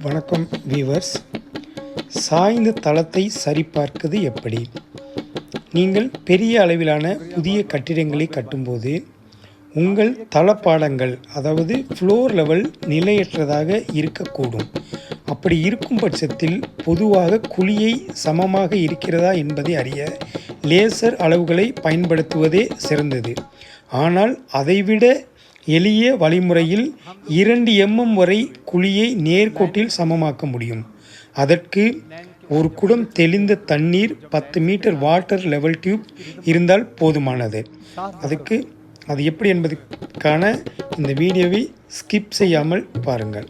வணக்கம் வீவர்ஸ். சாய்ந்த தளத்தை சரிபார்ப்பது எப்படி? நீங்கள் பெரிய அளவிலான புதிய கட்டிடங்களை கட்டும்போது உங்கள் தளபாடங்கள் அதாவது ஃப்ளோர் லெவல் நிலையற்றதாக இருக்கக்கூடும். அப்படி இருக்கும் பட்சத்தில் பொதுவாக குழியை சமமாக இருக்கிறதா என்பதை அறிய லேசர் அளவுகளை பயன்படுத்துவதே சிறந்தது. ஆனால் அதைவிட எளிய வழிமுறையில் 2 mm வரை குழியை நேர்கோட்டில் சமமாக்க முடியும். அதற்கு ஒரு குடம் தெளிந்த தண்ணீர், 10 மீட்டர் வாட்டர் லெவல் டியூப் இருந்தால் போதுமானது. அது எப்படி என்பதற்கான இந்த வீடியோவை ஸ்கிப் செய்யாமல் பாருங்கள்.